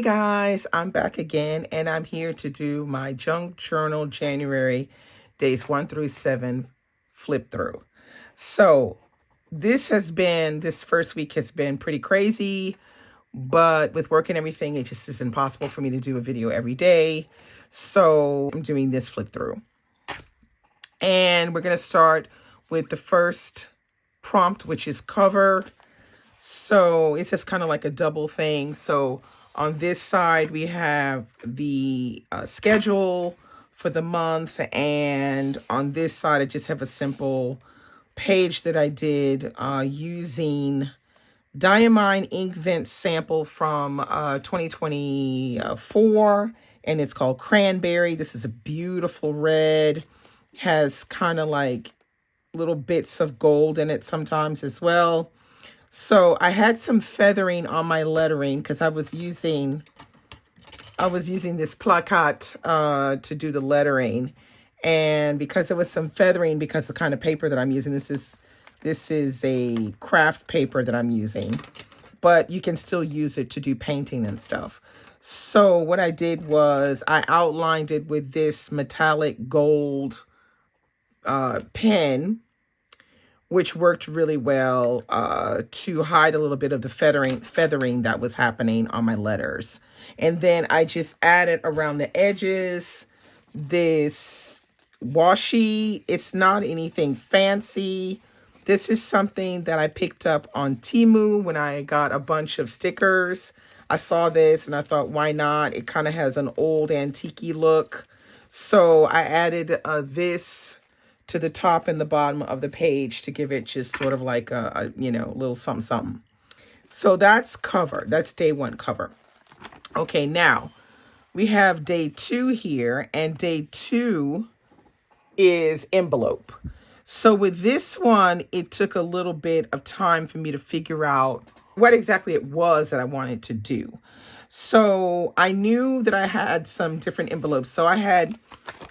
guys, I'm back again and I'm here to do my junk journal January days 1 through 7 flip through. So this first week has been pretty crazy, but with work and everything, it just is impossible for me to do a video every day. So I'm doing this flip through. And we're going to start with the first prompt, which is cover. So it's just kind of like a double thing. So on this side, we have the schedule for the month. And on this side, I just have a simple page that I did using Diamine Inkvent sample from 2024. And it's called Cranberry. This is a beautiful red. Has kind of like little bits of gold in it sometimes as well. So I had some feathering on my lettering because I was using this plakat to do the lettering, and because there was some feathering because the kind of paper that I'm using, this is a craft paper that I'm using, but you can still use it to do painting and stuff. So what I did was I outlined it with this metallic gold pen, which worked really well to hide a little bit of the feathering that was happening on my letters. And then I just added around the edges this washi. It's not anything fancy. This is something that I picked up on Temu when I got a bunch of stickers. I saw this and I thought, why not? It kind of has an old antique-y look. So I added this to the top and the bottom of the page to give it just sort of like a little something something. So that's cover. That's day 1 cover. Okay, now we have day 2 here, and day 2 is envelope. So with this one, it took a little bit of time for me to figure out what exactly it was that I wanted to do. So I knew that I had some different envelopes. So I had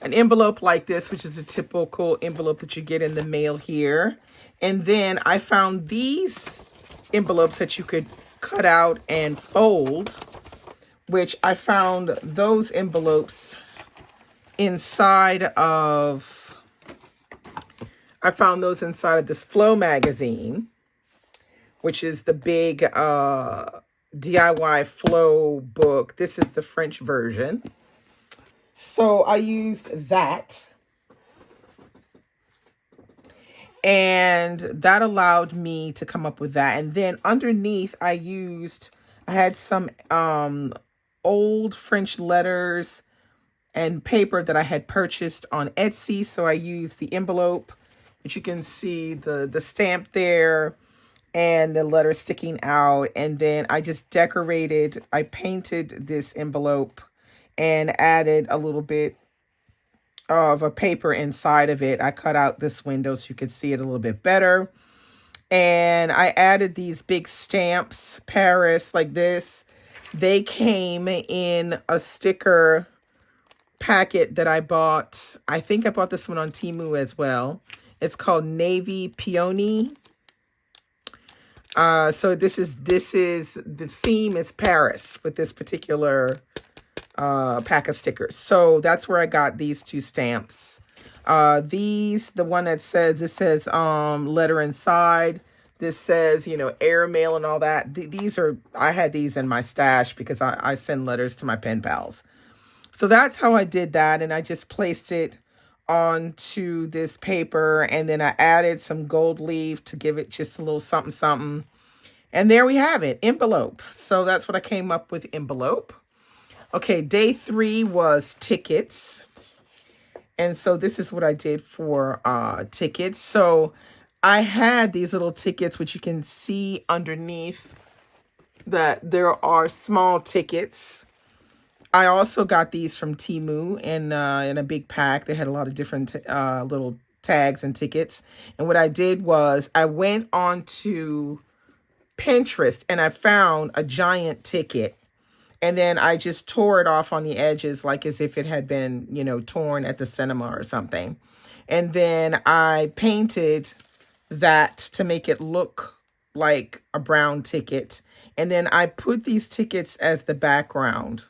an envelope like this, which is a typical envelope that you get in the mail here. And then I found these envelopes that you could cut out and fold, which I found those envelopes inside of this Flow magazine, which is the big DIY Flow book. This is the French version. So I used that, and that allowed me to come up with that. And then underneath I had some old French letters and paper that I had purchased on Etsy. So I used the envelope, which you can see the stamp there and the letter sticking out. And then I just I painted this envelope and added a little bit of a paper inside of it. I cut out this window so you could see it a little bit better. And I added these big stamps, Paris, like this. They came in a sticker packet that I bought. I think I bought this one on Temu as well. It's called Navy Peony. So this is the theme is Paris with this particular pack of stickers. So that's where I got these 2 stamps. The one that says, letter inside. This says, airmail and all that. I had these in my stash because I send letters to my pen pals. So that's how I did that. And I just placed it onto this paper, and then I added some gold leaf to give it just a little something something. And there we have it, envelope. So that's what I came up with, envelope. Okay, day 3 was tickets. And so this is what I did for tickets. So I had these little tickets, which you can see underneath that there are small tickets. I also got these from Temu in a big pack. They had a lot of different little tags and tickets. And what I did was I went on to Pinterest and I found a giant ticket. And then I just tore it off on the edges like as if it had been, torn at the cinema or something. And then I painted that to make it look like a brown ticket. And then I put these tickets as the background.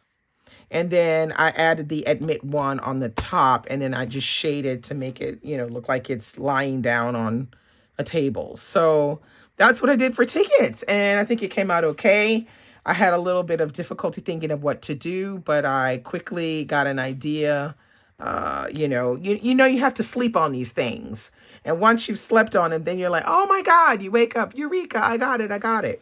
And then I added the admit one on the top, and then I just shaded to make it, look like it's lying down on a table. So that's what I did for tickets. And I think it came out okay. I had a little bit of difficulty thinking of what to do, but I quickly got an idea. You have to sleep on these things. And once you've slept on them, then you're like, oh my God, you wake up, Eureka, I got it.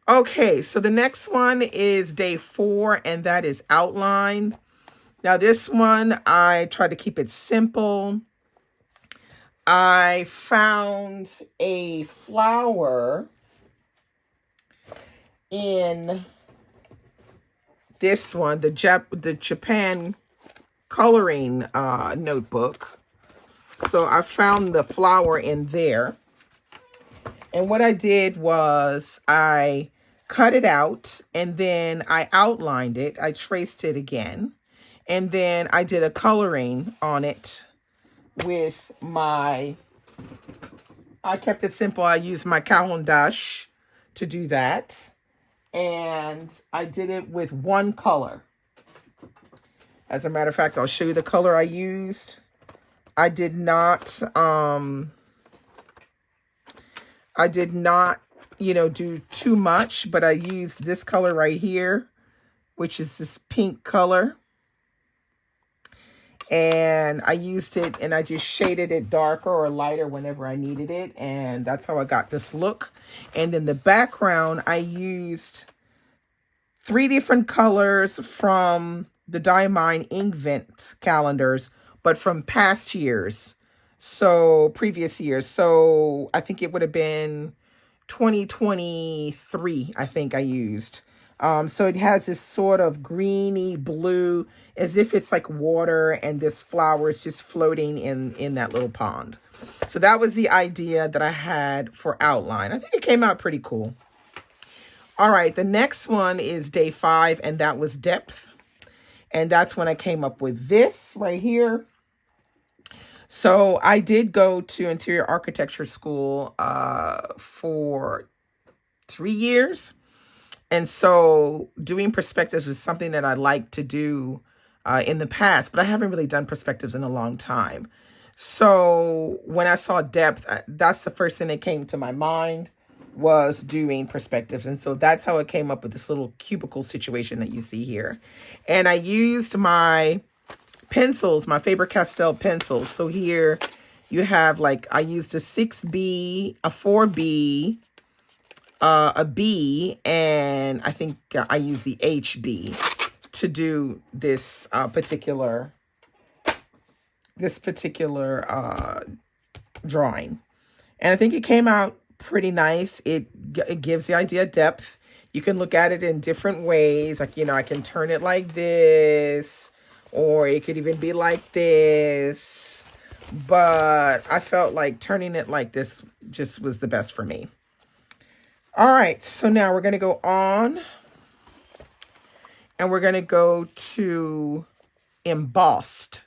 Okay, so the next one is day 4, and that is outline. Now this one, I tried to keep it simple. I found a flower in this one, the Japan coloring notebook. So I found the flower in there. And what I did was I cut it out, and then I outlined it. I traced it again. And then I did a coloring on it with I kept it simple. I used my Caran d'Ache to do that. And I did it with one color. As a matter of fact, I'll show you the color I used. I did not, do too much, but I used this color right here, which is this pink color. And I used it, and I just shaded it darker or lighter whenever I needed it. And that's how I got this look. And then the background, I used 3 different colors from the Diamine Inkvent calendars, but from past years. So previous years. So I think it would have been 2023, I think I used. So it has this sort of greeny blue, as if it's like water, and this flower is just floating in that little pond. So that was the idea that I had for outline. I think it came out pretty cool. All right, the next one is day 5, and that was depth. And that's when I came up with this right here. So I did go to interior architecture school for 3 years. And so doing perspectives was something that I liked to do in the past, but I haven't really done perspectives in a long time. So when I saw depth, that's the first thing that came to my mind, was doing perspectives. And so that's how I came up with this little cubicle situation that you see here. And I used my pencils, my Faber-Castell pencils. So here you have, like, I used a 6B, a 4B, a B, and I think I used the HB to do this particular drawing. And I think it came out pretty nice. It gives the idea of depth. You can look at it in different ways. Like, I can turn it like this, or it could even be like this. But I felt like turning it like this just was the best for me. All right, so now we're going to go on, and we're going to go to embossed.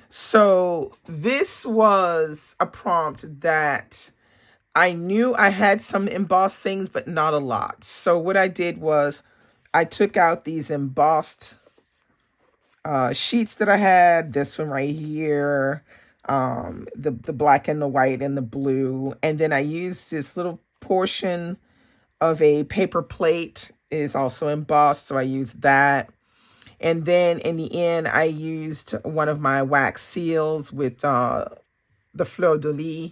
So this was a prompt that I knew I had some embossed things, but not a lot. So what I did was I took out these embossed sheets that I had, this one right here, the black and the white and the blue. And then I used this little portion of a paper plate, is also embossed, so I used that. And then in the end, I used one of my wax seals with the fleur de lis.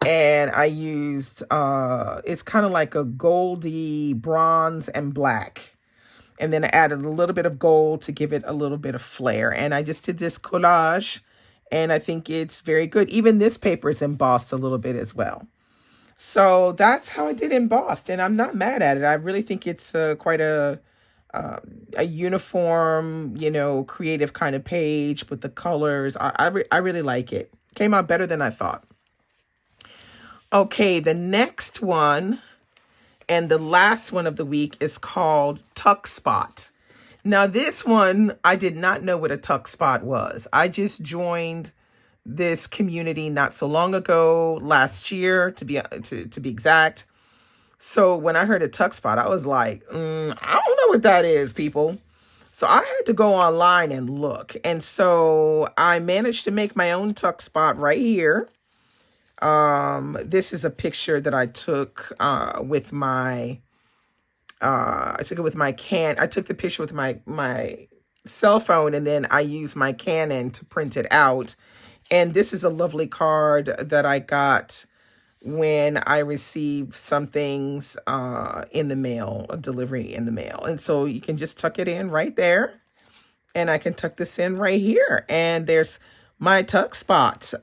And I used, it's kind of like a goldy bronze and black. And then I added a little bit of gold to give it a little bit of flair. And I just did this collage, and I think it's very good. Even this paper is embossed a little bit as well. So that's how I did embossed, and I'm not mad at it. I really think it's quite a uniform, creative kind of page with the colors. I really like it. Came out better than I thought. Okay, the next one and the last one of the week is called Tuck Spot. Now this one, I did not know what a tuck spot was. I just joined this community not so long ago, last year to be exact. So when I heard a tuck spot, I was like, I don't know what that is, people. So I had to go online and look. And so I managed to make my own tuck spot right here. This is a picture that I took with my I took it with my I took the picture with my cell phone, and then I used my Canon to print it out. And this is a lovely card that I got when I received some things in the mail, a delivery in the mail. And so you can just tuck it in right there. And I can tuck this in right here. And there's my tuck spot.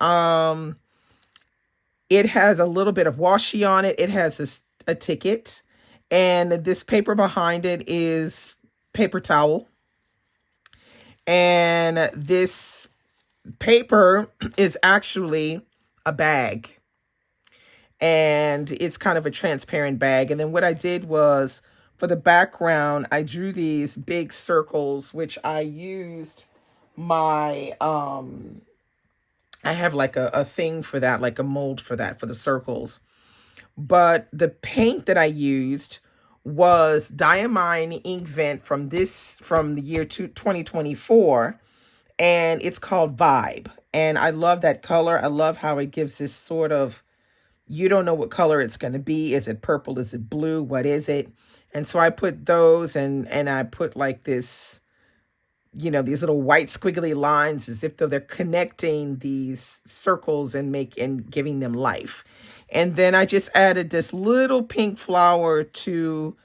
It has a little bit of washi on it. It has a ticket. And this paper behind it is paper towel. And this paper is actually a bag. And it's kind of a transparent bag. And then what I did was, for the background, I drew these big circles, which I used my, I have like a thing for that, like a mold for that, for the circles. But the paint that I used was Diamine Inkvent from the year 2024. And it's called Vibe. And I love that color. I love how it gives this sort of, you don't know what color it's going to be. Is it purple? Is it blue? What is it? And so I put those, and I put like this, you know, these little white squiggly lines as if though they're connecting these circles and giving them life. And then I just added this little pink flower to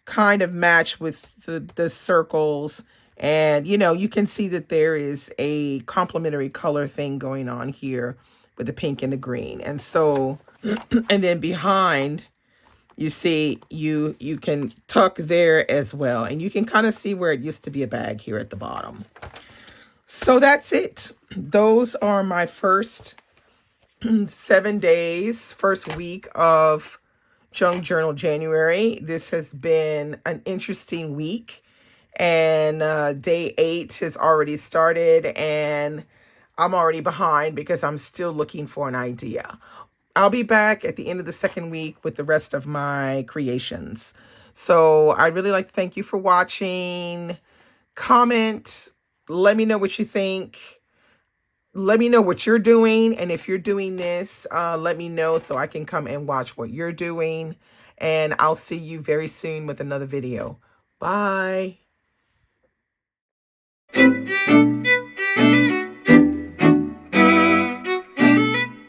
kind of match with the circles. And, you know, you can see that there is a complementary color thing going on here with the pink and the green. And so, and then behind, you see, you can tuck there as well. And you can kind of see where it used to be a bag here at the bottom. So that's it. Those are my first 7 days, first week of Junk Journal January. This has been an interesting week. And day 8 has already started. And I'm already behind because I'm still looking for an idea. I'll be back at the end of the second week with the rest of my creations. So I'd really like to thank you for watching. Comment. Let me know what you think. Let me know what you're doing. And if you're doing this, let me know so I can come and watch what you're doing. And I'll see you very soon with another video. Bye.